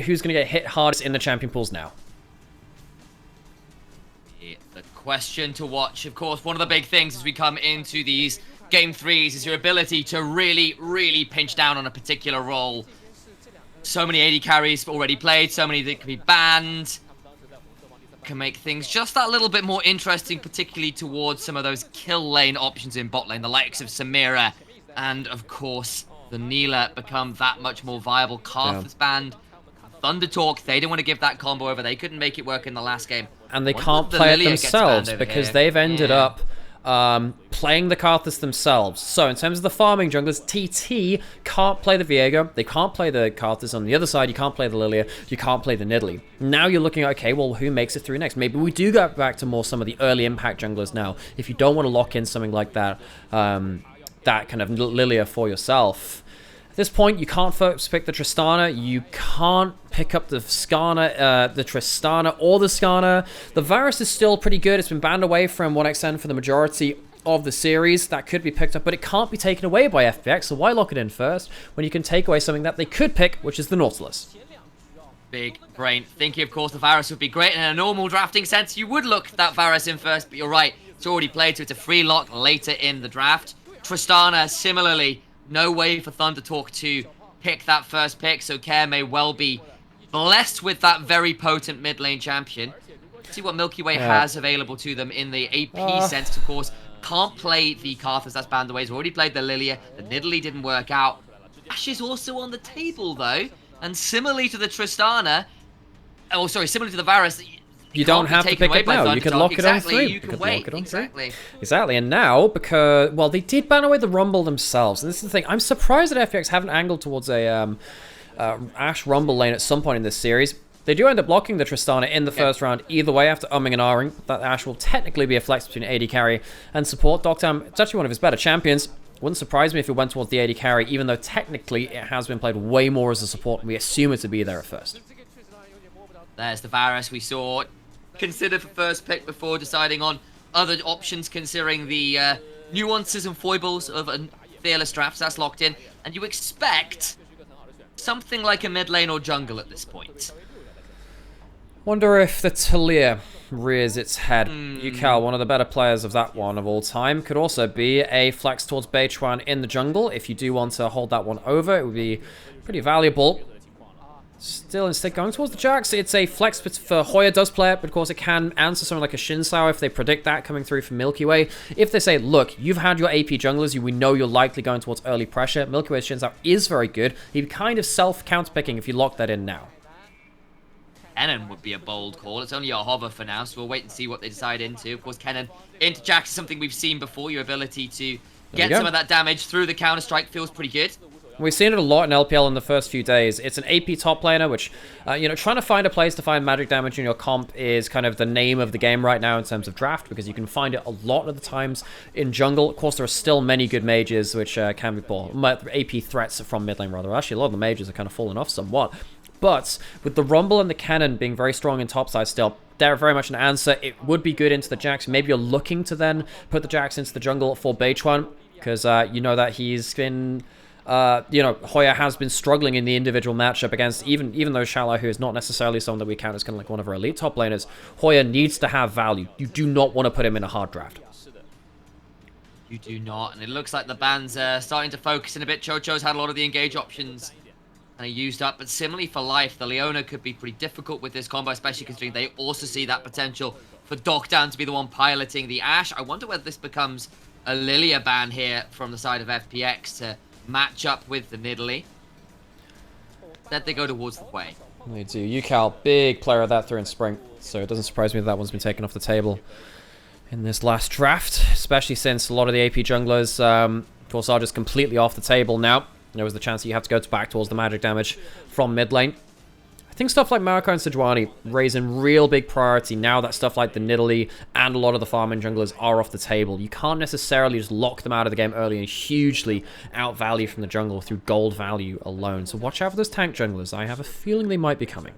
who's going to get hit hardest in the champion pools now? The question to watch, of course, one of the big things as we come into these game threes is your ability to really, really pinch down on a particular role. So many AD carries already played, so many that can be banned. Can make things just that little bit more interesting, particularly towards some of those kill lane options in bot lane, the likes of Nymaera and, of course, the Neela become that much more viable. Karth is banned. Thunder Talk, they didn't want to give that combo over. They couldn't make it work in the last game. And they can't play it themselves because they've ended up playing the Karthus themselves. So in terms of the farming junglers, TT can't play the Viego, they can't play the Karthus. On the other side, you can't play the Lilia, you can't play the Nidalee. Now you're looking at, okay, well, who makes it through next? Maybe we do go back to more some of the early impact junglers now. If you don't want to lock in something like that, that kind of Lilia for yourself. At this point, you can't first pick the Tristana, you can't pick up the Skarner, the Tristana or the Skarner. The Varus is still pretty good. It's been banned away from 1xN for the majority of the series. That could be picked up, but it can't be taken away by FPX, so why lock it in first when you can take away something that they could pick, which is the Nautilus? Big brain thinking, of course, the Varus would be great. In a normal drafting sense, you would look that Varus in first, but you're right. It's already played, so it's a free lock later in the draft. Tristana, similarly, no way for Thunder Talk to pick that first pick, so Care may well be blessed with that very potent mid lane champion. Let's see what Milky Way has available to them in the AP sense, of course. Can't play the Karthus, that's banned away. He's already played the Lilia. The Nidalee didn't work out. Ash is also on the table, though. And similarly to the Tristana, oh, sorry, similar to the Varus, you don't have to pick it now. You can lock it on through. You can wait. Exactly. Exactly. And now, because, well, they did ban away the Rumble themselves. And this is the thing. I'm surprised that FPX haven't angled towards a Ashe Rumble lane at some point in this series. They do end up blocking the Tristana in the first round either way after umming and ahhing. That Ashe will technically be a flex between AD carry and support. Doctam, it's actually one of his better champions. Wouldn't surprise me if it went towards the AD carry, even though technically it has been played way more as a support, and we assume it to be there at first. There's the Varus we saw. Consider for first pick before deciding on other options, considering the nuances and foibles of a Fearless draft. So that's locked in. And you expect something like a mid lane or jungle at this point. Wonder if the Talia rears its head. Yukal, one of the better players of that one of all time, could also be a flex towards Beichuan in the jungle. If you do want to hold that one over, it would be pretty valuable. Still instead going towards the Jax. It's a flex for Hoya does play it, but of course it can answer something like a Shinsao if they predict that coming through from Milky Way. If they say, look, you've had your AP junglers, we know you're likely going towards early pressure. Milky Way's Shinsao is very good. He'd be kind of self-counterpicking if you lock that in now. Kennen would be a bold call. It's only a hover for now, so we'll wait and see what they decide into. Of course, Kennen into Jax is something we've seen before. Your ability to get some of that damage through the counter-strike feels pretty good. We've seen it a lot in LPL in the first few days. It's an AP top laner, which, trying to find a place to find magic damage in your comp is kind of the name of the game right now in terms of draft, because you can find it a lot of the times in jungle. Of course, there are still many good mages which can be bought. AP threats from mid lane, rather. Actually, a lot of the mages are kind of fallen off somewhat. But with the Rumble and the Cannon being very strong in topside still, they're very much an answer. It would be good into the Jax. Maybe you're looking to then put the Jax into the jungle for Beichuan, because you know that he's been... Hoya has been struggling in the individual matchup against, even though Shallow, who is not necessarily someone that we count as kind of like one of our elite top laners, Hoya needs to have value. You do not want to put him in a hard draft. You do not, and it looks like the ban's starting to focus in a bit. Chocho's had a lot of the engage options and he used up, but similarly for Life, the Leona could be pretty difficult with this combo, especially considering they also see that potential for Docdown to be the one piloting the Ashe. I wonder whether this becomes a Lilia ban here from the side of FPX to match up with the Nidalee. That they go towards the way. They do. Yukal, big player of that through in Spring, so it doesn't surprise me that one's been taken off the table in this last draft, especially since a lot of the AP junglers, of course, are just completely off the table now. There was the chance that you have to go back towards the magic damage from mid lane. I think stuff like Mariko and Sejuani raise in real big priority now that stuff like the Nidalee and a lot of the farming junglers are off the table. You can't necessarily just lock them out of the game early and hugely outvalue from the jungle through gold value alone. So watch out for those tank junglers. I have a feeling they might be coming.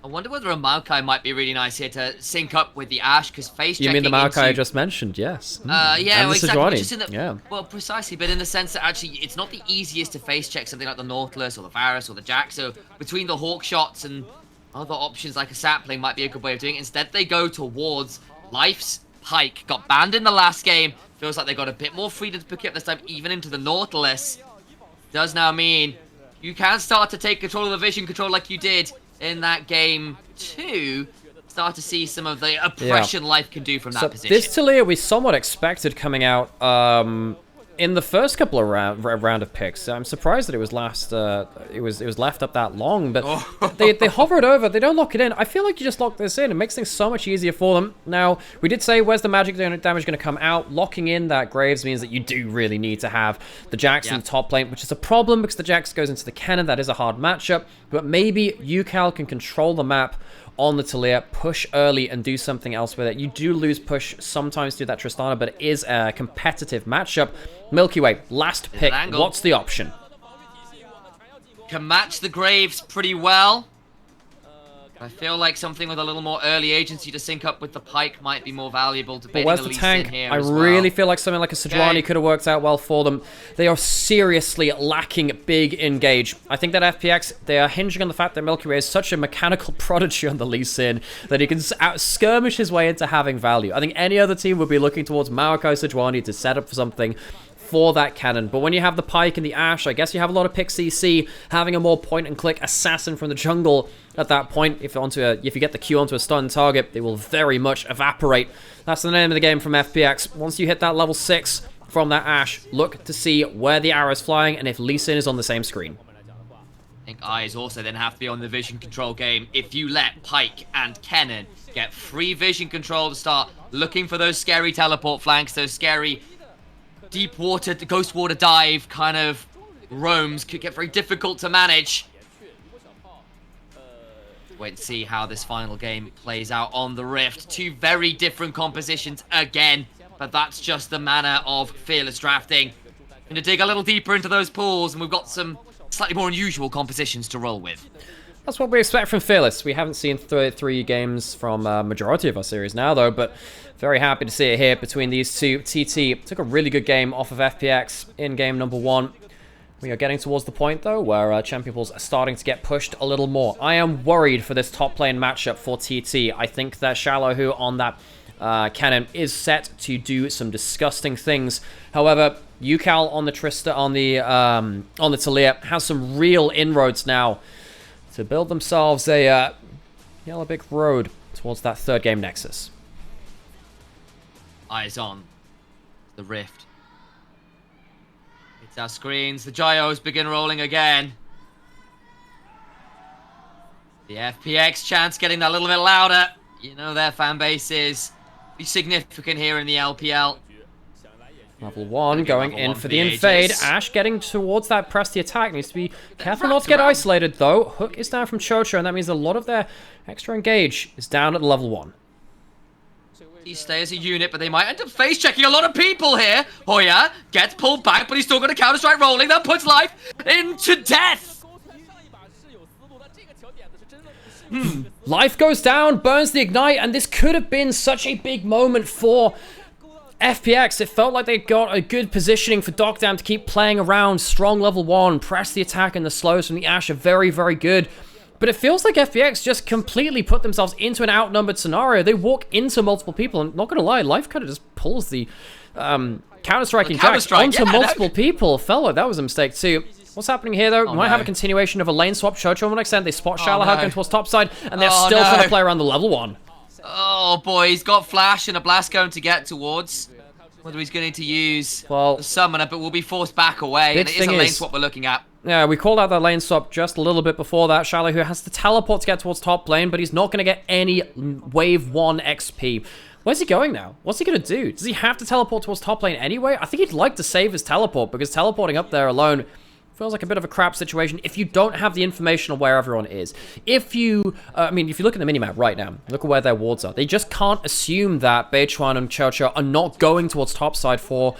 I wonder whether a Maokai might be really nice here to sync up with the Ashe, because face You checking mean the Maokai I into... just mentioned? Yes. yeah, and well, the exactly. Sejuani. Just in the, Yeah. Well, precisely, but in the sense that actually it's not the easiest to face check something like the Nautilus or the Varus or the Jack. So between the Hawk shots and other options like a sapling might be a good way of doing it. Instead, they go towards Life's Pike. Got banned in the last game. Feels like they got a bit more freedom to pick it up this time, even into the Nautilus. Does now mean you can start to take control of the vision control like you did in that game 2. Start to see some of the oppression Life can do from that position. This Taliyah we somewhat expected coming out in the first couple of round of picks. I'm surprised that it was left up that long, but they hover it over. They don't lock it in. I feel like you just lock this in. It makes things so much easier for them. Now, we did say where's the magic damage going to come out. Locking in that Graves means that you do really need to have the Jax in the top lane, which is a problem because the Jax goes into the cannon. That is a hard matchup, but maybe UCal can control the map on the Taliyah, push early and do something else with it. You do lose push sometimes through that Tristana, but it is a competitive matchup. Milky Way, last pick. What's the option? Can match the Graves pretty well. I feel like something with a little more early agency to sync up with the Pike might be more valuable. But where's the tank? I really feel like something like a Sejuani could have worked out well for them. They are seriously lacking big engage. I think that FPX, they are hinging on the fact that Milky Way is such a mechanical prodigy on the Lee Sin that he can skirmish his way into having value. I think any other team would be looking towards Maokai Sejuani to set up something for that cannon. But when you have the Pike and the Ashe, I guess you have a lot of pick CC, having a more point-and-click assassin from the jungle at that point. If you get the Q onto a stun target, they will very much evaporate. That's the name of the game from FPX. Once you hit that level 6 from that Ashe, look to see where the arrow is flying and if Lee Sin is on the same screen. I think eyes also then have to be on the vision control game. If you let Pike and Kennen get free vision control to start looking for those scary teleport flanks, those scary deep water, ghost water dive kind of roams, could get very difficult to manage. Wait and see how this final game plays out on the Rift. Two very different compositions again, but that's just the manner of Fearless drafting. Going to dig a little deeper into those pools, and we've got some slightly more unusual compositions to roll with. That's what we expect from Fearless. We haven't seen three games from majority of our series now, though, but very happy to see it here between these two. TT took a really good game off of FPX in game number 1. We are getting towards the point, though, where champion pools are starting to get pushed a little more. I am worried for this top lane matchup for TT. I think that Shallow on that cannon is set to do some disgusting things. However, UCal on the Trista, on the Taliyah, has some real inroads now to build themselves a yellow brick road towards that third game Nexus. Eyes on the Rift. It's our screens. The gyros begin rolling again. The FPX chants getting that little bit louder. You know their fan base is significant here in the LPL. Level 1 going in for the invade. Ashe getting towards that press the attack. Needs to be careful not to get isolated, though. Hook is down from Chocho, and that means a lot of their extra engage is down at level 1. He stay as a unit, but they might end up face-checking a lot of people here. Hoya gets pulled back, but he's still got a counter-strike rolling. That puts Life into death. Life goes down, burns the Ignite, and this could have been such a big moment for FPX. It felt like they got a good positioning for Dokdam to keep playing around. Strong level 1, press the attack, and the slows from the Ashe are very, very good. But it feels like FPX just completely put themselves into an outnumbered scenario. They walk into multiple people, and not gonna lie, Life kind of just pulls the counter-striking Jax onto multiple people. Felt like that was a mistake too. What's happening here, though? We might have a continuation of a lane swap. Chocho, to an extent, they spot Shallow going towards topside, and they're still trying to play around the level 1. Oh boy, he's got Flash and a Blast Cone to get towards. Whether he's going to use the Summoner, but will be forced back away. And it is a lane swap we're looking at. Yeah, we called out that lane swap just a little bit before that. Shallow who has to teleport to get towards top lane, but he's not going to get any wave 1 XP. Where's he going now? What's he going to do? Does he have to teleport towards top lane anyway? I think he'd like to save his teleport, because teleporting up there alone feels like a bit of a crap situation if you don't have the information on where everyone is. If you, if you look at the minimap right now, look at where their wards are. They just can't assume that Beichuan and Chocho are not going towards topside for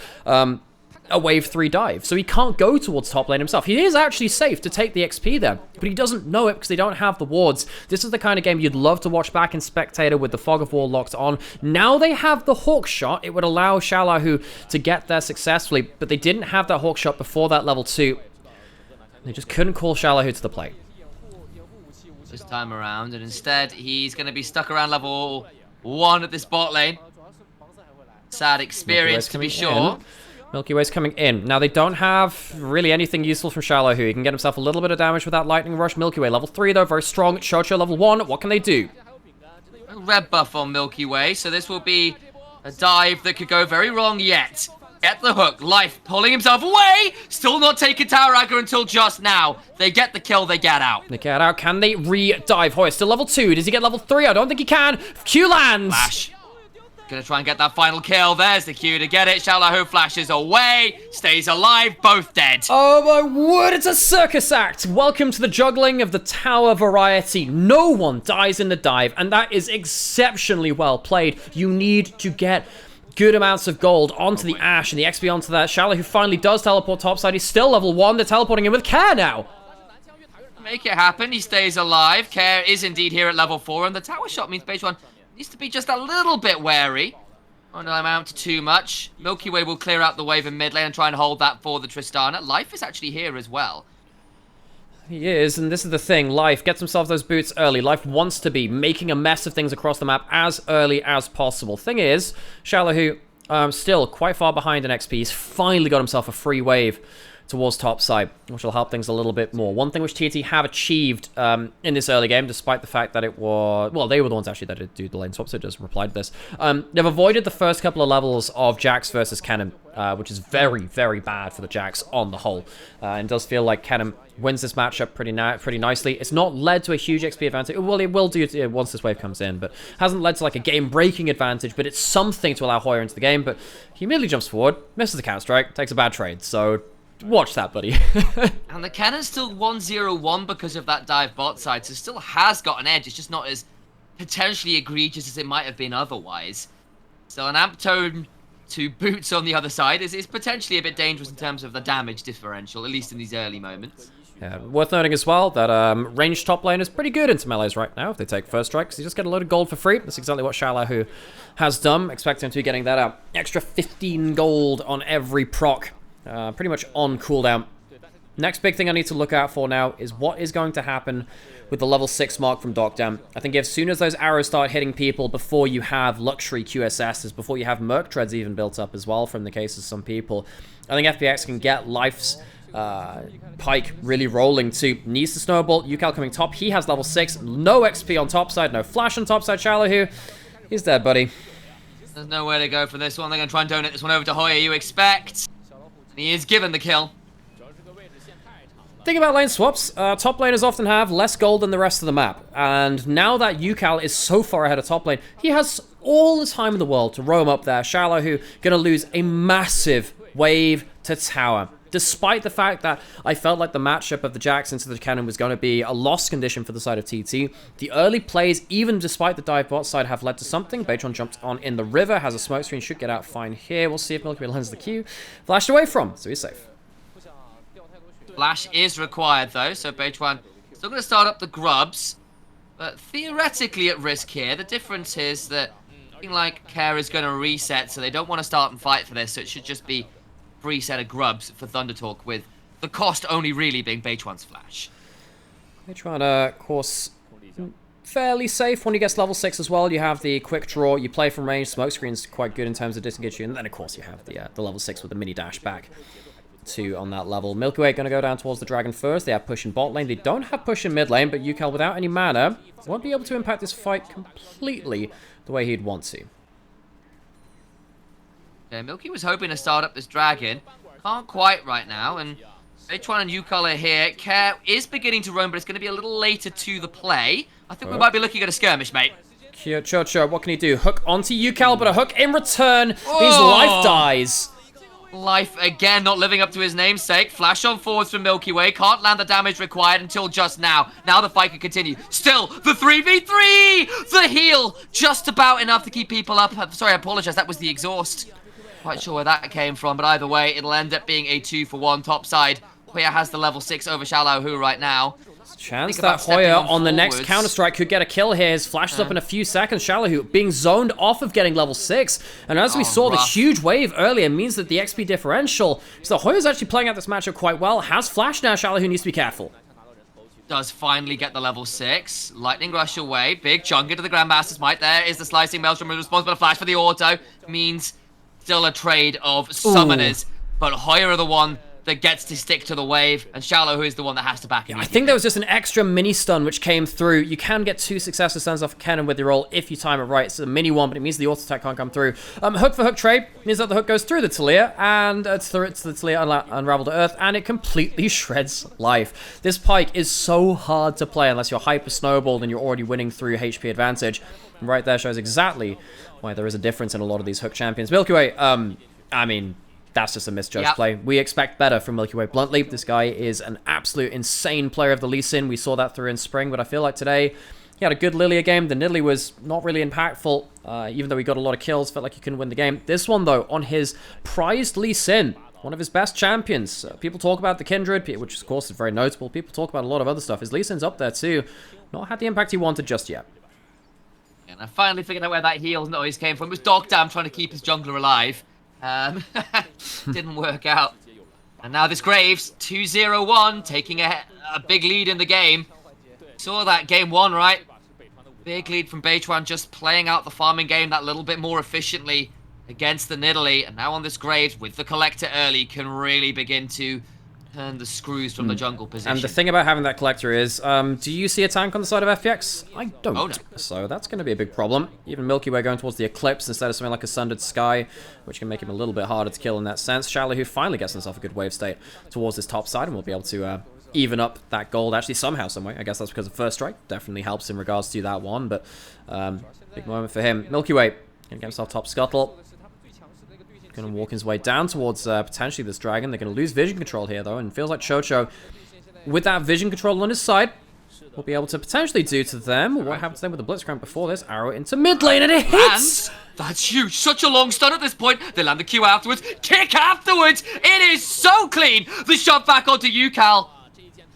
a wave 3 dive, so he can't go towards top lane himself. He is actually safe to take the XP there, but he doesn't know it because they don't have the wards. This is the kind of game you'd love to watch back in Spectator with the Fog of War locked on. Now they have the Hawk Shot. It would allow Shalahu to get there successfully, but they didn't have that Hawk Shot before that level 2. They just couldn't call Shalahu to the play this time around, and instead he's going to be stuck around level 1 at this bot lane. Sad experience to be sure. Milky Way's coming in. Now, they don't have really anything useful from Shalahu. He can get himself a little bit of damage with that Lightning Rush. Milky Way, level 3, though, very strong. Chocho, level 1. What can they do? A red buff on Milky Way, so this will be a dive that could go very wrong yet. Get the hook. Life pulling himself away. Still not taking Tower Aggro until just now. They get the kill. They get out. They get out. Can they re-dive? Hoya still level 2. Does he get level 3? I don't think he can. Q lands. Flash. Gonna try and get that final kill. There's the Q to get it. Shalahu flashes away. Stays alive. Both dead. Oh my word, it's a circus act. Welcome to the juggling of the tower variety. No one dies in the dive, and that is exceptionally well played. You need to get good amounts of gold onto the Ash and the XP onto that. Shalahu finally does teleport topside. He's still level 1. They're teleporting him with Care now. Make it happen. He stays alive. Care is indeed here at level 4, and the tower shot means Page 1 needs to be just a little bit wary. Don't amount to too much. Milky Way will clear out the wave in mid lane and try and hold that for the Tristana. Life is actually here as well. He is, and this is the thing. Life gets himself those boots early. Life wants to be making a mess of things across the map as early as possible. Thing is, Shalahu still quite far behind in XP. He's finally got himself a free wave towards topside, which will help things a little bit more. One thing which TT have achieved in this early game, despite the fact that it was... Well, they were the ones actually that did do the lane swap, so it just replied to this. They've avoided the first couple of levels of Jax versus Kennen, which is very, very bad for the Jax on the whole. And it does feel like Kennen wins this matchup pretty nicely. It's not led to a huge XP advantage. Well, it will do it once this wave comes in, but hasn't led to like a game-breaking advantage, but it's something to allow Hoya into the game. But he immediately jumps forward, misses the counter-strike, takes a bad trade, so... Watch that, buddy. And the Cannon's still 1-0-1 because of that dive bot side, so still has got an edge. It's just not as potentially egregious as it might have been otherwise. So an amp tone to boots on the other side is potentially a bit dangerous in terms of the damage differential, at least in these early moments. Yeah, worth noting as well that ranged top lane is pretty good into melees right now if they take first strike, because you just get a load of gold for free. That's exactly what Shalahu has done. Expect him to be getting that extra 15 gold on every proc. Pretty much on cooldown. Next big thing I need to look out for now is what is going to happen with the level 6 mark from Dokdam. I think as soon as those arrows start hitting people before you have luxury QSSs, before you have Merc Treads even built up as well from the case of some people, I think FPX can get Life's Pike really rolling too. Needs to snowball. Yukal coming top. He has level 6. No XP on top side. No flash on top side. Shalahu, he's dead, buddy. There's nowhere to go for this one. They're going to try and donate this one over to Hoya, you expect. He is given the kill. Think about lane swaps. Top laners often have less gold than the rest of the map. And now that Yukal is so far ahead of top lane, he has all the time in the world to roam up there. Shalahu going to lose a massive wave to tower. Despite the fact that I felt like the matchup of the Jax into the Cannon was going to be a lost condition for the side of TT, the early plays, even despite the dive bot side, have led to something. Batron jumps on in the river, has a smoke screen, should get out fine here. We'll see if Milky Way lands the Q. Flashed away from, so he's safe. Flash is required though, so Batron still going to start up the grubs, but theoretically at risk here. The difference is that something like Care is going to reset, so they don't want to start and fight for this, so it should just be free set of grubs for Thunder Talk, with the cost only really being Batron's flash. Batron, of course, fairly safe when he gets level 6 as well. You have the quick draw, you play from range, smoke screen's quite good in terms of disengage you, and then of course you have the level 6 with the mini dash back 2 on that level. Milky Way going to go down towards the dragon first. They have push in bot lane. They don't have push in mid lane, but Yukal without any mana won't be able to impact this fight completely the way he'd want to. Yeah, Milky was hoping to start up this dragon. Can't quite right now, and Batron and Yukal are here. Care is beginning to roam, but it's going to be a little later to the play. I think we might be looking at a skirmish, mate. Chocho, what can he do? Hook onto Yukal, but a hook in return. His life dies. Life again, not living up to his namesake. Flash on forwards from Milky Way. Can't land the damage required until just now. Now the fight can continue. Still, the 3v3! The heal! Just about enough to keep people up. Sorry, I apologize. That was the exhaust. Quite sure where that came from, but either way, it'll end up being a 2-for-1 top side. Hoya has the level 6 over Xiaohu right now. Chance that Hoya on the next counter-strike could get a kill here. His flash is up in a few seconds. Xiaohu being zoned off of getting level 6. And as we saw, the huge wave earlier means that the XP differential, so Hoya's actually playing out this matchup quite well. Has flash now. Xiaohu needs to be careful. Does finally get the level 6. Lightning Rush away. Big chunk into the Grandmaster's Might. There is the Slicing Maelstrom response, but a flash for the auto means still a trade of summoners. But Hoya are the one that gets to stick to the wave, and Xiaohu is the one that has to back him. I think there was just an extra mini stun which came through. You can get 2 successive stuns off a cannon with your ult if you time it right. It's a mini one, but it means the auto attack can't come through. Hook for hook trade means that the hook goes through the Talia, and it's the Talia unraveled to earth, and it completely shreds life. This Pyke is so hard to play unless you're hyper snowballed and you're already winning through HP advantage. And right there shows exactly why there is a difference in a lot of these hook champions. Milky Way, I mean, that's just a misjudged play. We expect better from Milky Way bluntly. This guy is an absolute insane player of the Lee Sin. We saw that through in spring, but I feel like today he had a good Lilia game. The Nidalee was not really impactful, even though he got a lot of kills. Felt like he couldn't win the game. This one, though, on his prized Lee Sin, one of his best champions. People talk about the Kindred, which of course is very notable. People talk about a lot of other stuff. His Lee Sin's up there too. Not had the impact he wanted just yet. And I finally figured out where that heal noise came from. It was Dogdam trying to keep his jungler alive. Didn't work out. And now this Graves, 2-0-1, taking a big lead in the game. Saw that game 1, right? Big lead from Beichuan, just playing out the farming game that little bit more efficiently against the Nidalee. And now on this Graves, with the Collector early, can really begin to turn the screws from the jungle position. And the thing about having that Collector is, do you see a tank on the side of FPX? I don't. Oh, no. So that's going to be a big problem. Even Milky Way going towards the Eclipse instead of something like a Sundered Sky, which can make him a little bit harder to kill in that sense. Xiaohu finally gets himself a good wave state towards his top side, and we'll be able to even up that gold actually somehow, some way. I guess that's because of First Strike. Definitely helps in regards to that one, but big moment for him. Milky Way going to get himself top scuttle. Going to walk his way down towards potentially this dragon. They're going to lose vision control here, though, and it feels like Chocho, with that vision control on his side, will be able to potentially do to them what happened to them with the Blitzcrank before this. Arrow into mid lane, and it hits! That's huge. Such a long stun at this point. They land the Q afterwards. Kick afterwards. It is so clean. The shot back onto Yukal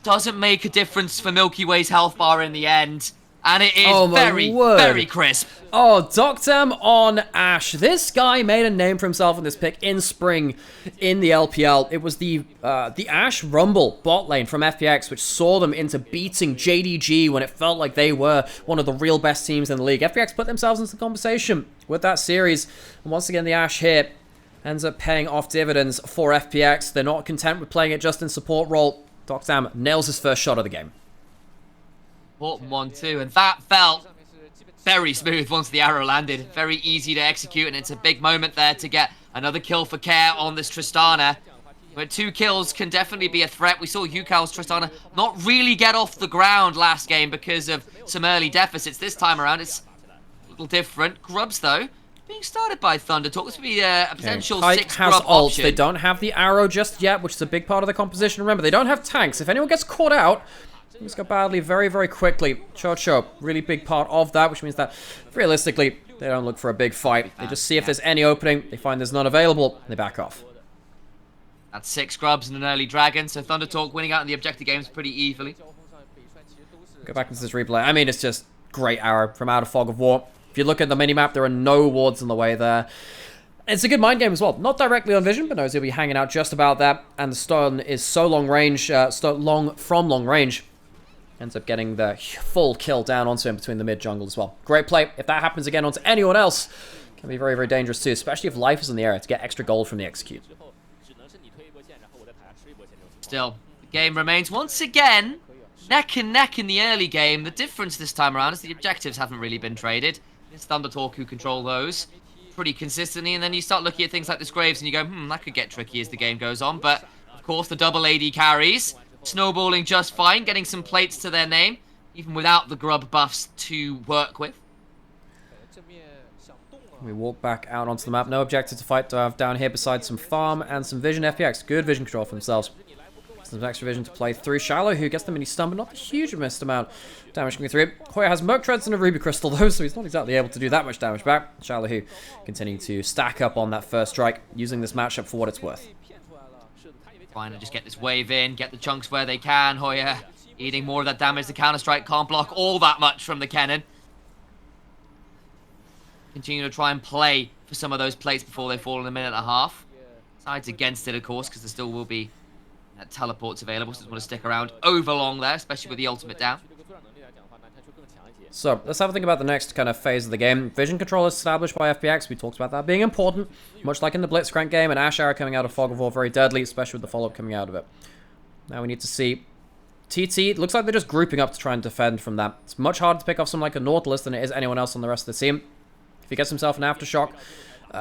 doesn't make a difference for Milky Way's health bar in the end. And it is very crisp. Oh, Dogdam on Ashe. This guy made a name for himself in this pick in spring in the LPL. It was the Ashe Rumble bot lane from FPX, which saw them into beating JDG when it felt like they were one of the real best teams in the league. FPX put themselves into the conversation with that series. And once again, the Ashe here ends up paying off dividends for FPX. They're not content with playing it just in support role. Dogdam nails his first shot of the game. Important one too, and that felt very smooth once the arrow landed. Very easy to execute, and it's a big moment there to get another kill for Care on this Tristana. But 2 kills can definitely be a threat. We saw Yukal's Tristana not really get off the ground last game because of some early deficits. This time around, it's a little different. Grubs, though, being started by Thunder Talk. This would be a potential 6 grub option. They don't have the arrow just yet, which is a big part of the composition. Remember, they don't have tanks. If anyone gets caught out, things go badly very, very quickly. Chocho, really big part of that, which means that, realistically, they don't look for a big fight. They just see if there's any opening. They find there's none available, and they back off. That's 6 grubs and an early dragon, so Thunder Talk winning out in the objective games pretty easily. Go back into this replay. I mean, it's just great arrow from out of Fog of War. If you look at the minimap, there are no wards in the way there. It's a good mind game as well. Not directly on vision, but knows he'll be hanging out just about that. And the stun is so long range, from long range. Ends up getting the full kill down onto him between the mid jungle as well. Great play. If that happens again onto anyone else, it can be very, very dangerous too, especially if life is in the area to get extra gold from the execute. Still, the game remains once again neck and neck in the early game. The difference this time around is the objectives haven't really been traded. It's Thunder Talk who control those pretty consistently, and then you start looking at things like this Graves and you go, that could get tricky as the game goes on. But of course, the double AD carries. Snowballing just fine, getting some plates to their name, even without the grub buffs to work with. We walk back out onto the map. No objective to fight down here besides some farm and some vision. FPX, good vision control for themselves. some extra vision to play through. Shallow, who gets the mini stun, but not a huge amount of damage coming through. Hoya has Merc Treads and a Ruby Crystal, though, so he's not exactly able to do that much damage back. Shallow, who continuing to stack up on that first strike, using this matchup for what it's worth. Trying to just get this wave in, get the chunks where they can. Hoya eating more of that damage. The counter-strike can't block all that much from the cannon. Continue to try and play for some of those plates before they fall in a minute and a half. Sides against it, of course, because there still will be teleports available, so just want to stick around over long there, especially with the ultimate down. So, let's have a think about the next kind of phase of the game. Vision control is established by FPX. We talked about that being important, much like in the Blitzcrank game, and Ash Arrow coming out of Fog of War very deadly, especially with the follow-up coming out of it. Now we need to see TT. It looks like they're just grouping up to try and defend from that. It's much harder to pick off someone like a Nautilus than it is anyone else on the rest of the team. If he gets himself an Aftershock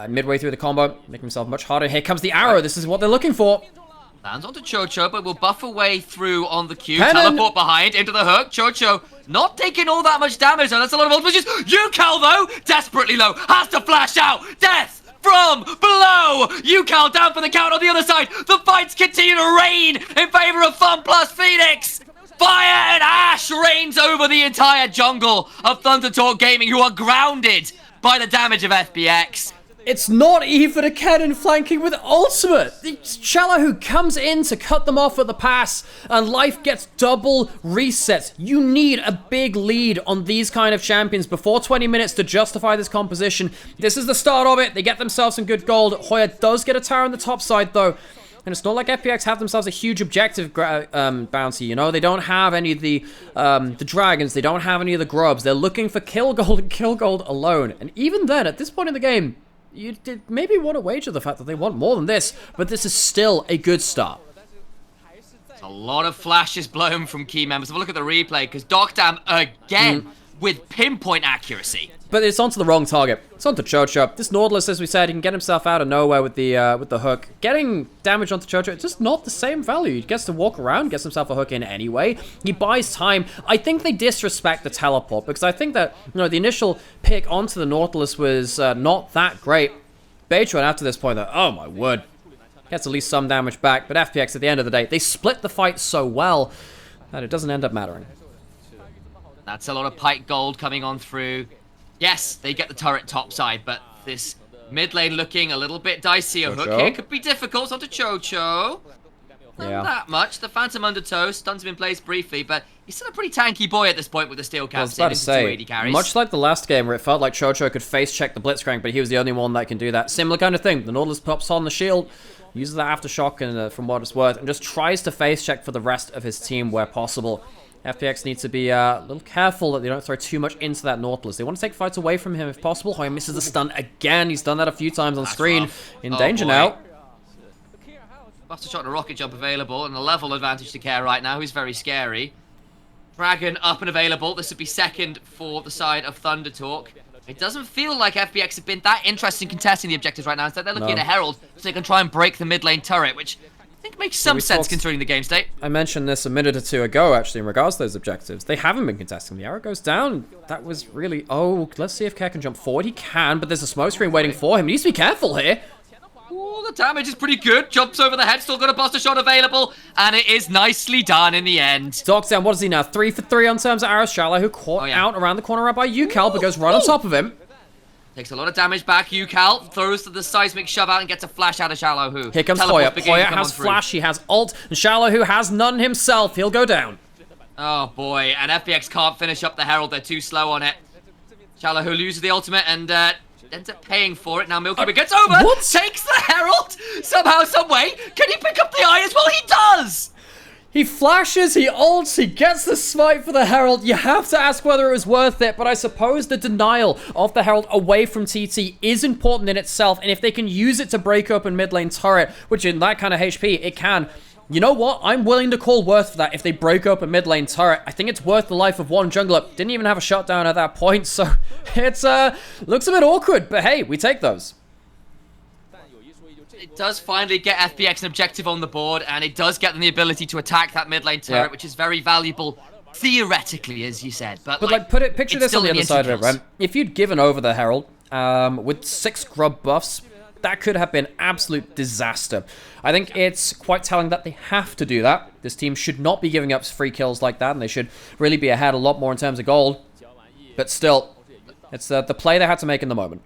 midway through the combo, making himself much harder. Here comes the arrow. This is what they're looking for. Lands onto Chocho, but will buff away through on the Q. Cannon. Teleport behind into the hook. Chocho not taking all that much damage, though. That's a lot of ultimates. Yukal, though, desperately low, has to flash out. Death from below. Yukal down for the count on the other side. The fights continue to reign in favor of Fun plus Phoenix. Fire and ash reigns over the entire jungle of Thunder Talk Gaming, who are grounded by the damage of FPX. It's not even a cannon flanking with ultimate. It's Shallow who comes in to cut them off at the pass, and life gets double resets. You need a big lead on these kind of champions before 20 minutes to justify this composition. This is the start of it. They get themselves some good gold. Hoya does get a tower on the top side, though. And it's not like FPX have themselves a huge objective bounty, you know? They don't have any of the dragons. They don't have any of the grubs. They're looking for kill gold and kill gold alone. And even then, at this point in the game, you did maybe want to wager the fact that they want more than this, but this is still a good start. A lot of flashes blown from key members. Have a look at the replay, because Docdam again with pinpoint accuracy. But it's onto the wrong target. It's onto Chocho. This Nautilus, as we said, he can get himself out of nowhere with the hook. Getting damage onto Chocho, it's just not the same value. He gets to walk around, gets himself a hook in anyway. He buys time. I think they disrespect the teleport, because I think that, you know, the initial pick onto the Nautilus was not that great. Beitron, after this point, though, oh my word, gets at least some damage back. But FPX, at the end of the day, they split the fight so well that it doesn't end up mattering. That's a lot of Pike gold coming on through. Yes, they get the turret topside, but this mid lane looking a little bit dicey. A hook here could be difficult. It's onto Chocho. Not that much. The Phantom Undertow stuns him in place briefly, but he's still a pretty tanky boy at this point with the steel caps. I was about to say, much like the last game where it felt like Chocho could face check the Blitzcrank, but he was the only one that can do that. Similar kind of thing. The Nautilus pops on the shield, uses that Aftershock and from what it's worth, and just tries to face check for the rest of his team where possible. FPX needs to be a little careful that they don't throw too much into that Nautilus. They want to take fights away from him if possible. Hoya misses the stun again. He's done that a few times on screen. In danger now. Buster shot and a rocket jump available, and a level advantage to Care right now. He's very scary. Dragon up and available. This would be second for the side of Thunder Talk. It doesn't feel like FPX have been that interested in contesting the objectives right now. Instead, they're looking at a Herald so they can try and break the mid lane turret, which I think makes some sense considering the game state. I mentioned this a minute or two ago, actually, in regards to those objectives. They haven't been contesting. The arrow goes down. That was really... Oh, let's see if Care can jump forward. He can, but there's a smoke screen waiting for him. He needs to be careful here. Oh, the damage is pretty good. Jumps over the head. Still got a Buster Shot available. And it is nicely done in the end. Doc's down. What is he now? 3 for 3 on terms of arrows. Shallow, who caught out around the corner by Yukal, but goes right on top of him. Takes a lot of damage back. Yukal throws the seismic shove out and gets a flash out of Shallow, who... Here comes Hoya. Hoya has flash. He has ult. And Shallow, who has none himself. He'll go down. Oh, boy. And FPX can't finish up the Herald. They're too slow on it. Shallow, who loses the ultimate and ends up paying for it. Now Milky gets over. What? Takes the Herald. Somehow, some way. Can he pick up the eye as well? He does. He flashes, he ults, he gets the smite for the Herald. You have to ask whether it was worth it, but I suppose the denial of the Herald away from TT is important in itself, and if they can use it to break open mid lane turret, which in that kind of HP, it can. You know what? I'm willing to call worth for that if they break up a mid lane turret. I think it's worth the life of one jungler. Didn't even have a shutdown at that point, so it's looks a bit awkward, but hey, we take those. It does finally get FPX an objective on the board, and it does get them the ability to attack that mid lane turret, which is very valuable theoretically, as you said. But like picture this on the other side of it, right? If you'd given over the Herald with 6 grub buffs, That could have been absolute disaster. I think it's quite telling that they have to do that. This team should not be giving up free kills like that, and they should really be ahead a lot more in terms of gold. But still, it's the play they had to make in the moment.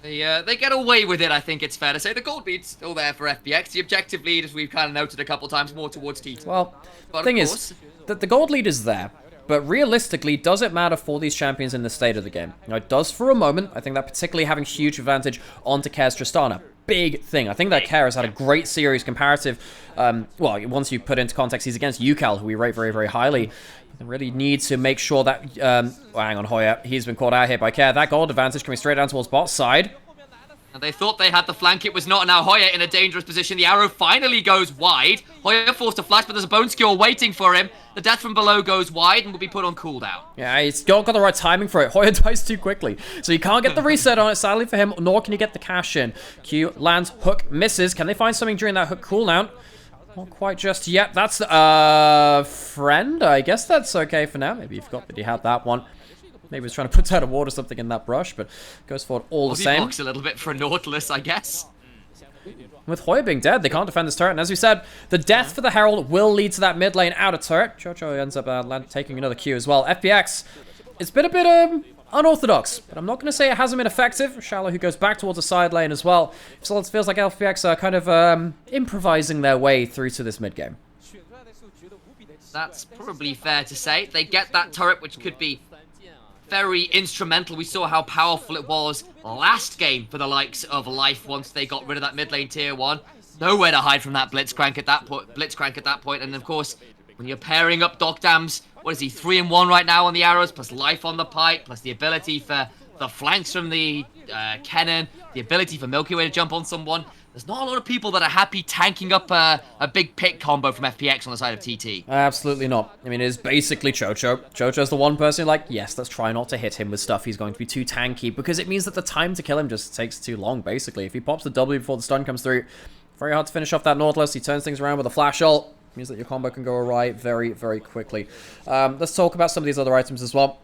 They get away with it, I think it's fair to say. The gold lead's still there for FPX. The objective lead, as we've kind of noted a couple times, more towards T2. Well, the thing is that the gold lead is there. But realistically, does it matter for these champions in the state of the game? Now, it does for a moment. I think that particularly having huge advantage onto Kerr's Tristana. Big thing. I think that Kerr has had a great series comparative. Well, once you put into context, he's against UCal, who we rate very, very highly. They really need to make sure that... hang on, Hoya. He's been caught out here by Kerr. That gold advantage coming straight down towards bot side. And they thought they had the flank, it was not. Now Hoya in a dangerous position. The arrow finally goes wide. Hoya forced to flash, but there's a bone skewer waiting for him. The death from below goes wide and will be put on cooldown. Yeah, he's not got the right timing for it. Hoya dies too quickly. So you can't get the reset on it, sadly for him, nor can you get the cash in. Q lands, hook misses. Can they find something during that hook cooldown? Not quite just yet. That's friend. I guess that's okay for now. Maybe you forgot that he had that one. Maybe he was trying to put out a ward or something in that brush, but goes forward all the same. Blocks a little bit for a Nautilus, I guess. With Hoya being dead, they can't defend this turret. And as we said, the death for the Herald will lead to that mid lane outer turret. Chocho ends up taking another Q as well. FPX, it's been a bit unorthodox, but I'm not going to say it hasn't been effective. Shallow, who goes back towards the side lane as well. So it feels like FPX are kind of improvising their way through to this mid game. That's probably fair to say. They get that turret, which could be very instrumental. We saw how powerful it was last game for the likes of Life once they got rid of that mid lane tier 1. Nowhere to hide from that Blitzcrank at that point. And of course, when you're pairing up Docdam's, what is he, 3-in-1 right now on the arrows, plus Life on the pike, plus the ability for the flanks from the Kennen, the ability for Milky Way to jump on someone. There's not a lot of people that are happy tanking up a big pick combo from FPX on the side of TT. Absolutely not. I mean, it is basically Chocho. Chocho's the one person like, yes, let's try not to hit him with stuff he's going to be too tanky, because it means that the time to kill him just takes too long, basically. If he pops the W before the stun comes through, very hard to finish off that Nautilus. He turns things around with a flash ult. Means that your combo can go awry very, very quickly. Let's talk about some of these other items as well.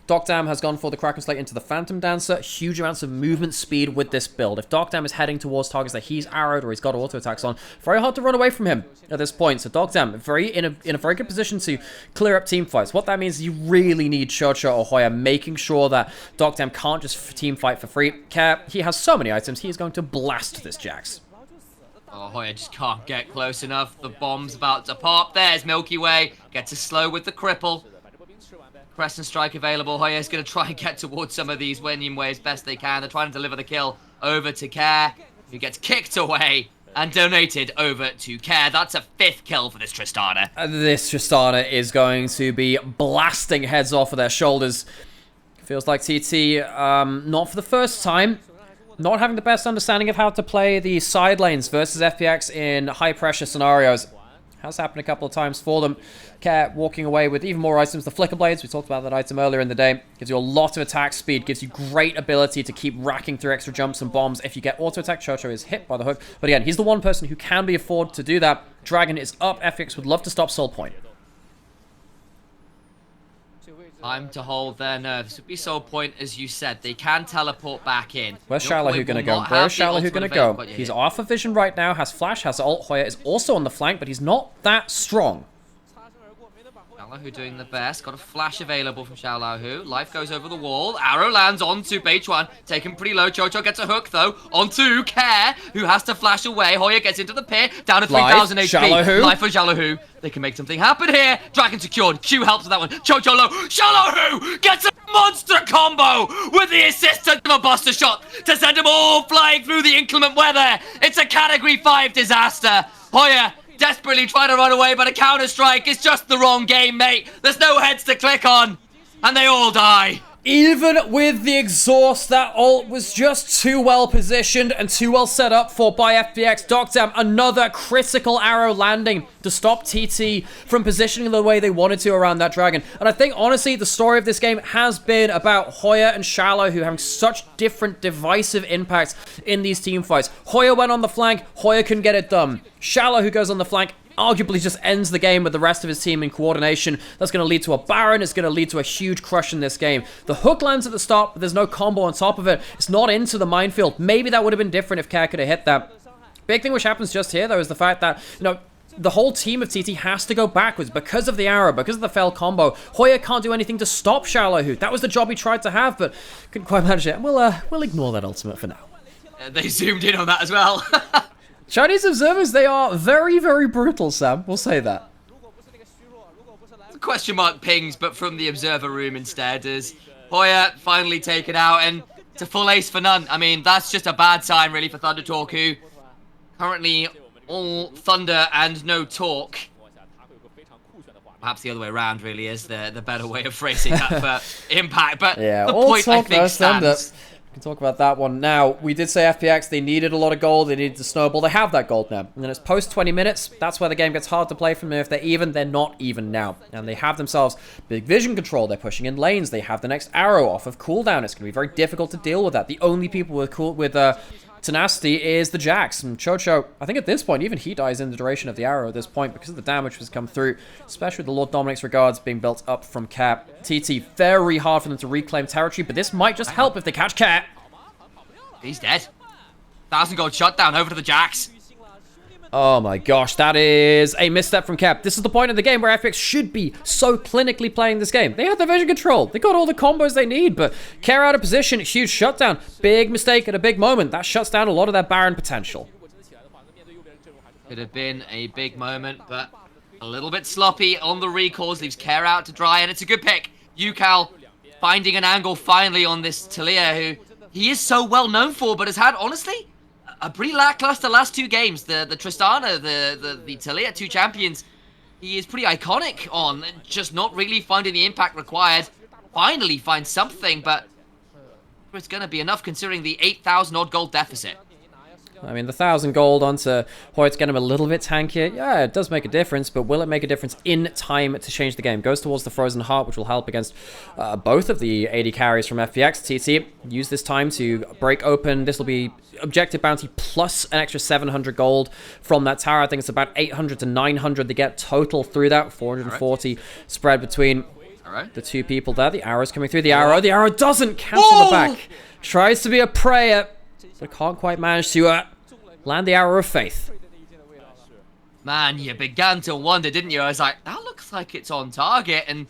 Docdam has gone for the Kraken Slate into the Phantom Dancer. Huge amounts of movement speed with this build. If Docdam is heading towards targets that he's arrowed or he's got auto attacks on, very hard to run away from him at this point. So Docdam in a very good position to clear up team fights. What that means is you really need Chocho or Hoya making sure that Docdam can't just team fight for free. He has so many items, he is going to blast this Jax. Oh, Hoya just can't get close enough. The bomb's about to pop. There's Milky Way. Gets a slow with the cripple. Crescent Strike available. Hoya's going to try and get towards some of these winning ways best they can. They're trying to deliver the kill over to Kerr, who gets kicked away and donated over to Kerr. That's a 5th kill for this Tristana. This Tristana is going to be blasting heads off of their shoulders. Feels like TT, not for the first time, not having the best understanding of how to play the side lanes versus FPX in high-pressure scenarios. Has happened a couple of times for them. Kerr walking away with even more items. The Flicker Blades, we talked about that item earlier in the day. Gives you a lot of attack speed. Gives you great ability to keep racking through extra jumps and bombs. If you get auto attack, Chocho is hit by the hook. But again, he's the one person who can be afforded to do that. Dragon is up. FX would love to stop Soul Point. Time to hold their nerves. Would be Soul Point, as you said. They can teleport back in. Where's Shallow who gonna go? Where's Shallow who gonna go? He's off of vision right now, has flash, has ult. Hoya is also on the flank, but he's not that strong. Shallow doing the best. Got a flash available from Shallow. Life goes over the wall. Arrow lands onto Beichuan. Taken pretty low. Chocho gets a hook, though. Onto Kerr, who has to flash away. Hoya gets into the pit. Down to 3,000 HP. Shallow. Life for Shallow. They can make something happen here. Dragon secured. Q helps with that one. Chocho low. Shallow gets a monster combo with the assistant of a buster shot to send them all flying through the inclement weather. It's a category 5 disaster. Hoya desperately trying to run away, but a counter-strike is just the wrong game, mate. There's no heads to click on, and they all die. Even with the exhaust, that ult was just too well positioned and too well set up for by FPX. Docdam, another critical arrow landing to stop TT from positioning the way they wanted to around that dragon. And I think, honestly, the story of this game has been about Hoya and Shallow, who having such different divisive impacts in these team fights. Hoya went on the flank, Hoya couldn't get it done. Shallow, who goes on the flank, arguably just ends the game with the rest of his team in coordination. That's going to lead to a Baron. It's going to lead to a huge crush in this game. The hook lands at the start, but there's no combo on top of it. It's not into the minefield. Maybe that would have been different if Care could have hit that. Big thing which happens just here, though, is the fact that, you know, the whole team of TT has to go backwards because of the arrow, because of the failed combo. Hoya can't do anything to stop Shallow. That was the job he tried to have, but couldn't quite manage it. We'll ignore that ultimate for now. They zoomed in on that as well. Chinese observers, they are very, very brutal, Sam. We'll say that. Question mark pings, but from the observer room instead, as Hoya finally taken out, and it's a full ace for none. I mean, that's just a bad sign, really, for Thunder Talk, who currently all thunder and no talk. Perhaps the other way around really is the better way of phrasing that for Impact. But yeah, the all point, I talk think, thunder. stands. We can talk about that one now. We did say FPX, they needed a lot of gold. They needed to snowball. They have that gold now. And then it's post 20 minutes. That's where the game gets hard to play from them. If they're even, they're not even now. And they have themselves big vision control. They're pushing in lanes. They have the next arrow off of cooldown. It's going to be very difficult to deal with that. The only people with tenacity is the Jax. And Chocho, I think at this point, even he dies in the duration of the arrow at this point because of the damage that's come through, especially with the Lord Dominic's regards being built up from Cap. TT, very hard for them to reclaim territory, but this might just help if they catch Cap. He's dead. 1,000 gold shutdown over to the Jax. Oh my gosh, that is a misstep from Cap. This is the point of the game where FPX should be so clinically playing this game. They had the vision control. They got all the combos they need, but Care out of position, huge shutdown. Big mistake at a big moment. That shuts down a lot of their Baron potential. Could have been a big moment, but a little bit sloppy on the recalls. Leaves Care out to dry, and it's a good pick. Yukal finding an angle finally on this Talia, who he is so well known for, but has had, honestly, a pretty lackluster last two games. The Tristana, the Talia, two champions, he is pretty iconic on, just not really finding the impact required. Finally find something, but it's going to be enough considering the 8,000 odd gold deficit. I mean, the 1,000 gold onto Hoyt to get him a little bit tankier. Yeah, it does make a difference, but will it make a difference in time to change the game? Goes towards the Frozen Heart, which will help against both of the AD carries from FPX. TT, use this time to break open. This will be objective bounty plus an extra 700 gold from that tower. I think it's about 800 to 900 to get total through that. 440 spread between the two people there. The arrow's coming through. The arrow doesn't cancel the back. Tries to be a prayer, but can't quite manage to land the arrow of faith. Man, you began to wonder, didn't you? I was like, that looks like it's on target, and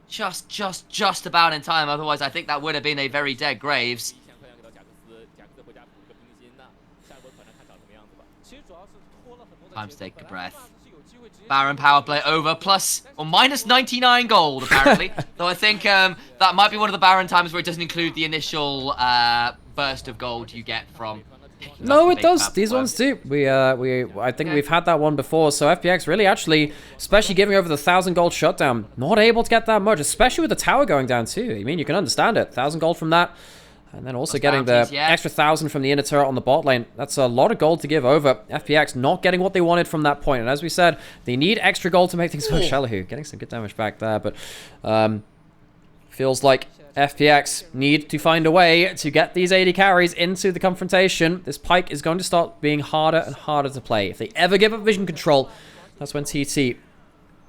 just about in time. Otherwise, I think that would have been a very dead Graves. Time to take a breath. Baron power play over, plus or minus 99 gold, apparently. Though I think that might be one of the Baron times where it doesn't include the initial burst of gold you get from. No, it does. These ones do. I think we've had that one before. So FPX really actually, especially giving over the 1,000 gold shutdown, not able to get that much, especially with the tower going down too. I mean, you can understand it. 1,000 gold from that. And then also getting the extra 1,000 from the inner turret on the bot lane. That's a lot of gold to give over. FPX not getting what they wanted from that point. And as we said, they need extra gold to make things work. Shallow, getting some good damage back there. But feels like FPX need to find a way to get these AD carries into the confrontation. This Pyke is going to start being harder and harder to play. If they ever give up vision control, that's when TT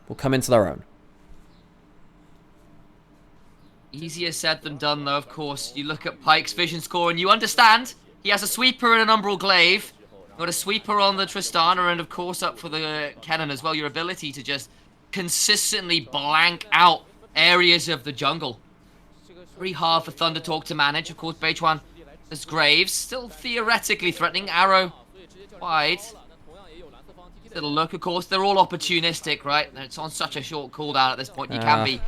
will come into their own. Easier said than done, though, of course. You look at Pyke's vision score and you understand. He has a sweeper and an Umbral Glaive. Got a sweeper on the Tristana and, of course, up for the Kennen as well. Your ability to just consistently blank out areas of the jungle. Very hard for Thunder Talk to manage. Of course, Beichuan as Graves. Still theoretically threatening. Arrow wide. Little look, of course. They're all opportunistic, right? It's on such a short cooldown at this point. You can be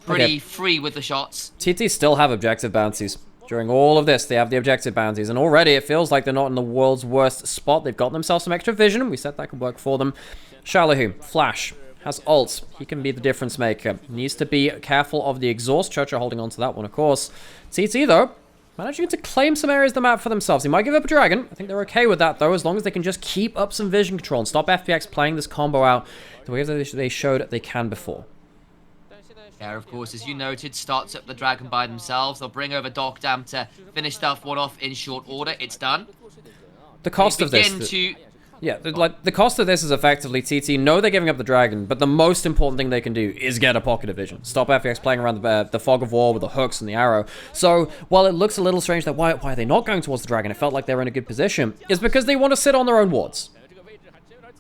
pretty free with the shots. TT still have objective bounties. During all of this, they have the objective bounties. And already it feels like they're not in the world's worst spot. They've got themselves some extra vision. We said that could work for them. Shallow, Flash, has ult. He can be the difference maker. Needs to be careful of the exhaust. Chocho holding on to that one, of course. TT, though, managing to claim some areas of the map for themselves. He might give up a dragon. I think they're okay with that, though, as long as they can just keep up some vision control and stop FPX playing this combo out the way that they showed they can before. Yeah, of course, as you noted, starts up the dragon by themselves. They'll bring over Dokdam to finish stuff one off in short order. It's done. The cost of this... Yeah, like, the cost of this is effectively TT know they're giving up the dragon, but the most important thing they can do is get a pocket of vision. Stop FPX playing around the fog of war with the hooks and the arrow. So, while it looks a little strange that why are they not going towards the dragon, it felt like they were in a good position, is because they want to sit on their own wards.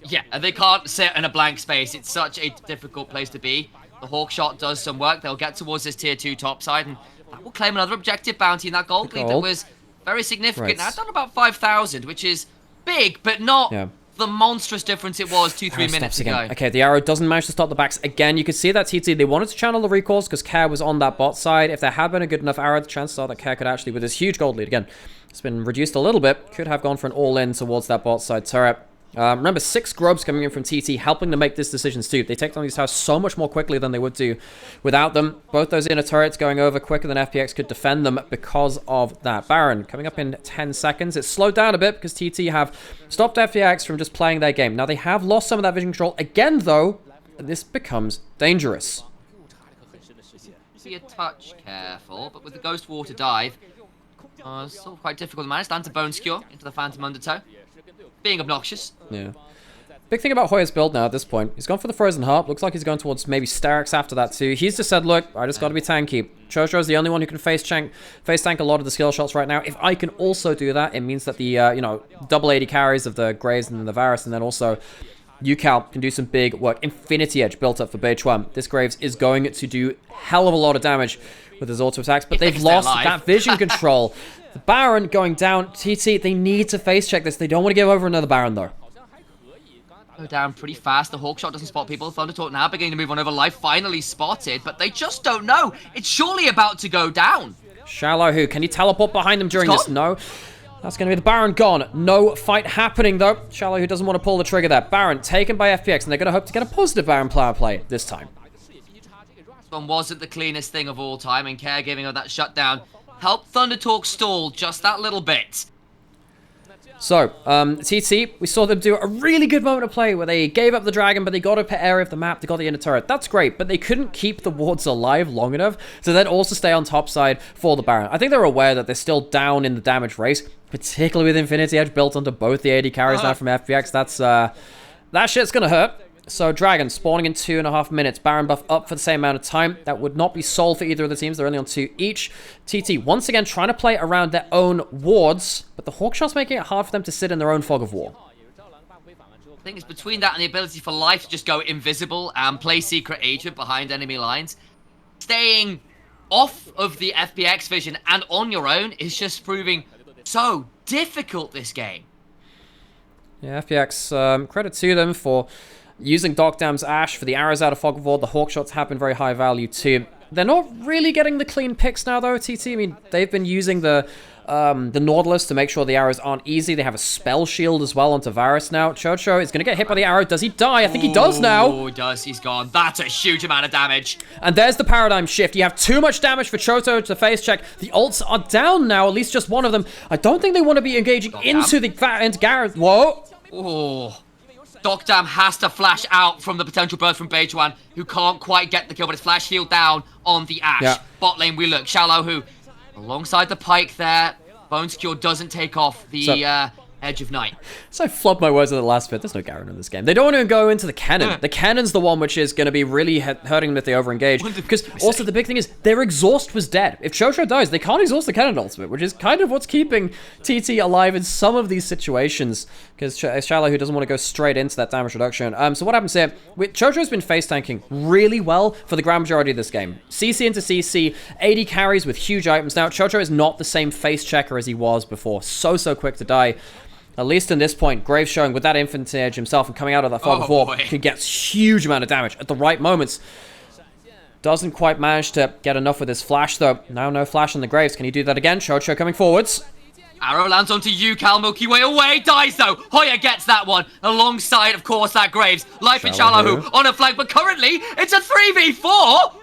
Yeah, and they can't sit in a blank space. It's such a difficult place to be. The hawk shot does some work. They'll get towards this tier 2 top side, and that will claim another objective bounty in that gold lead that was very significant. Right. Now, it's done about 5,000, which is big, but not the monstrous difference it was 2-3 minutes ago. Okay, the arrow doesn't manage to stop the backs again. You can see that TT, they wanted to channel the recalls because Care was on that bot side. If there had been a good enough arrow, the chances are that Care could actually, with this huge gold lead, again, it's been reduced a little bit, could have gone for an all-in towards that bot side turret. Remember, 6 grubs coming in from TT, helping to make these decisions too. They take down these towers so much more quickly than they would do without them. Both those inner turrets going over quicker than FPX could defend them because of that. Baron coming up in 10 seconds. It's slowed down a bit because TT have stopped FPX from just playing their game. Now, they have lost some of that vision control again, though, and this becomes dangerous. Be a touch careful, but with the Ghost Water dive, still quite difficult to manage. Down to Bone Skewer into the Phantom Undertow. Being obnoxious. Yeah. Big thing about Hoya's build now at this point. He's gone for the Frozen Harp. Looks like he's going towards maybe Sterix after that too. He's just said, look, I just got to be tanky. Chojo's the only one who can face tank a lot of the skill shots right now. If I can also do that, it means that the, you know, double 80 carries of the Graves and then the Varus, and then also Yucal can do some big work. Infinity Edge built up for Beichuan. This Graves is going to do hell of a lot of damage with his auto attacks, but they've lost that vision control. The Baron going down. TT, they need to face check this. They don't want to give over another Baron, though. Go down pretty fast. The Hawkshot doesn't spot people. Thundertalk now beginning to move on over. Life finally spotted, but they just don't know. It's surely about to go down. Shallow who? Can he teleport behind them during this? No. That's going to be the Baron gone. No fight happening, though. Shallow who doesn't want to pull the trigger there. Baron taken by FPX, and they're going to hope to get a positive Baron power play this time. This one wasn't the cleanest thing of all time, and Care giving her that shutdown helped Thundertalk stall just that little bit. So, TT, we saw them do a really good moment of play where they gave up the dragon, but they got a area of the map, they got the inner turret. That's great, but they couldn't keep the wards alive long enough to then also stay on top side for the Baron. I think they're aware that they're still down in the damage race, particularly with Infinity Edge built onto both the 80 carries now from FPX. That's, that shit's gonna hurt. So, Dragon spawning in 2.5 minutes. Baron buff up for the same amount of time. That would not be sold for either of the teams. They're only on 2 each. TT, once again, trying to play around their own wards, but the Hawkshot's making it hard for them to sit in their own fog of war. I think it's between that and the ability for Life to just go invisible and play Secret Agent behind enemy lines. Staying off of the FPX vision and on your own is just proving so difficult this game. Yeah, FPX, credit to them for using Doc Dam's Ash for the arrows out of Fog of War. The Hawkshots have been very high value too. They're not really getting the clean picks now though, TT. I mean, they've been using the Nautilus to make sure the arrows aren't easy. They have a spell shield as well onto Varus now. Chocho is going to get hit by the arrow. Does he die? I think he does now. Oh, he does. He's gone. That's a huge amount of damage. And there's the paradigm shift. You have too much damage for Choto to face check. The ults are down now, at least just one of them. I don't think they want to be engaging into Gareth. Whoa. Oh. Doc Dam has to flash out from the potential burst from Beichuan, who can't quite get the kill, but it's flash healed down on the Ash. Yeah. Bot lane, we look. Shallow, who, alongside the Pike there, Bones Cure doesn't take off the Edge of Night. So I flubbed my words at the last bit. There's no Garen in this game. They don't want to go into the cannon. The cannon's the one which is going to be really hurting them if they overengage. Because also the big thing is their exhaust was dead. If Chocho dies, they can't exhaust the cannon ultimate, which is kind of what's keeping TT alive in some of these situations. Because Shallow, who doesn't want to go straight into that damage reduction. So what happens here? Chocho's been face tanking really well for the grand majority of this game. CC into CC, 80 carries with huge items. Now Chocho is not the same face checker as he was before. So quick to die. At least in this point, Graves showing with that Infinity Edge himself and coming out of that Fog of War can get huge amount of damage at the right moments. Doesn't quite manage to get enough with his flash though. Now no flash on the Graves. Can he do that again? Chocho coming forwards. Arrow lands onto Yucal, Milky Way away, dies though. Hoya gets that one, alongside, of course, that Graves. Life and Shallow on a flank, but currently, it's a 3v4!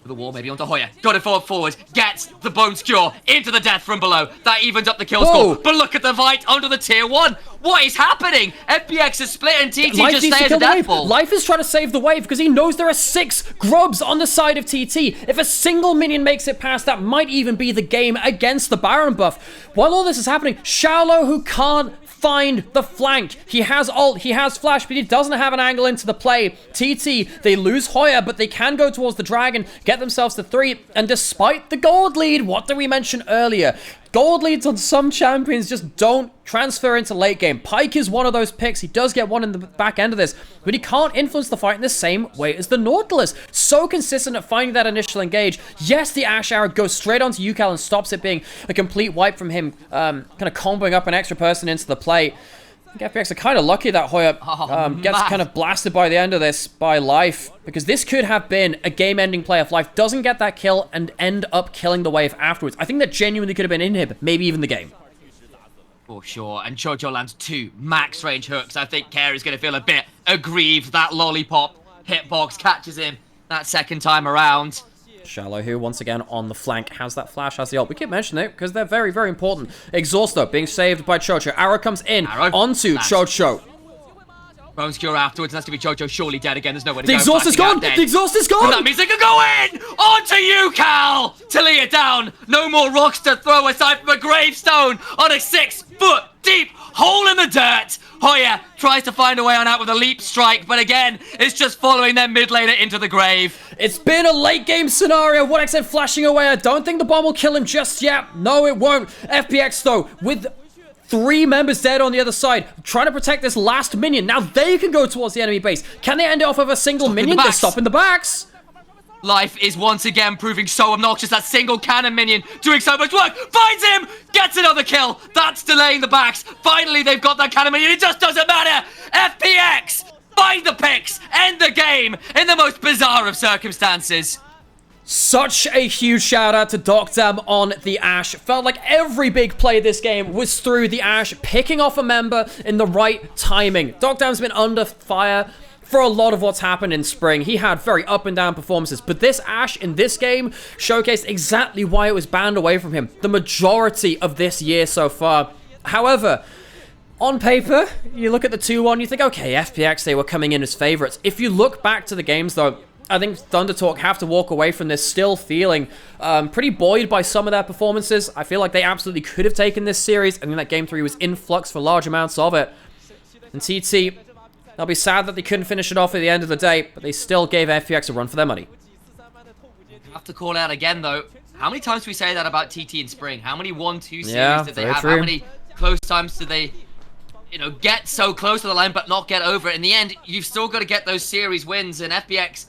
The wall maybe onto Hoya. Got it forward. Gets the Bones Cure into the death from below. That evens up the kill score. But look at the fight under the tier 1. What is happening? FPX is split and TT Life just needs to stay as kill a the death wave. ball. Life is trying to save the wave because he knows there are 6 grubs on the side of TT. If a single minion makes it past, that might even be the game against the Baron buff. While all this is happening, Shallow, who can't find the flank. He has ult, he has flash, but he doesn't have an angle into the play. TT, they lose Hoya, but they can go towards the dragon, get themselves to 3, and despite the gold lead, what did we mention earlier? Gold leads on some champions just don't transfer into late game. Pyke is one of those picks. He does get one in the back end of this, but he can't influence the fight in the same way as the Nautilus. So consistent at finding that initial engage. Yes, the Ash Arrow goes straight onto Yukal and stops it being a complete wipe from him, kind of comboing up an extra person into the play. I think FPX are kind of lucky that Hoya gets kind of blasted by the end of this by Life, because this could have been a game-ending play if Life doesn't get that kill and end up killing the wave afterwards. I think that genuinely could have been inhib, maybe even the game. For sure, and Chocho lands 2 max range hooks. I think Carey's going to feel a bit aggrieved. That lollipop hitbox catches him that second time around. Shallow, who once again on the flank has that flash, has the ult. We keep mentioning it because they're very, very important. Exhaust though, being saved by Chocho. Arrow comes in onto Chocho. Bones cure afterwards, and that's going to be Chocho surely dead again. There's nowhere to go. The exhaust is gone! The exhaust is gone! And that means they can go in! Onto you, Cal! To lay it down. No more rocks to throw aside from a gravestone on a 6-foot deep hole in the dirt. Hoya tries to find a way on out with a leap strike, but again, it's just following their mid laner into the grave. It's been a late game scenario. 1xN flashing away. I don't think the bomb will kill him just yet. No, it won't. FPX though, with 3 members dead on the other side, trying to protect this last minion. Now they can go towards the enemy base. Can they end it off of a single minion? They're stopping the backs. Life is once again proving so obnoxious. That single cannon minion doing so much work. Finds him! Gets another kill. That's delaying the backs. Finally, they've got that cannon minion. It just doesn't matter. FPX find the picks. End the game in the most bizarre of circumstances. Such a huge shout out to Docdam on the Ashe. Felt like every big play this game was through the Ashe, picking off a member in the right timing. Docdam's been under fire for a lot of what's happened in spring. He had very up and down performances, but this Ashe in this game showcased exactly why it was banned away from him the majority of this year so far. However, on paper, you look at the 2-1, you think, okay, FPX, they were coming in as favorites. If you look back to the games, though, I think Thunder Talk have to walk away from this still feeling pretty buoyed by some of their performances. I feel like they absolutely could have taken this series. I think that Game 3 was in flux for large amounts of it. And TT, they'll be sad that they couldn't finish it off at the end of the day, but they still gave FPX a run for their money. I have to call out again, though. How many times do we say that about TT in spring? How many 1-2 series did they have? True. How many close times did they, get so close to the line but not get over it? In the end, you've still got to get those series wins, and FPX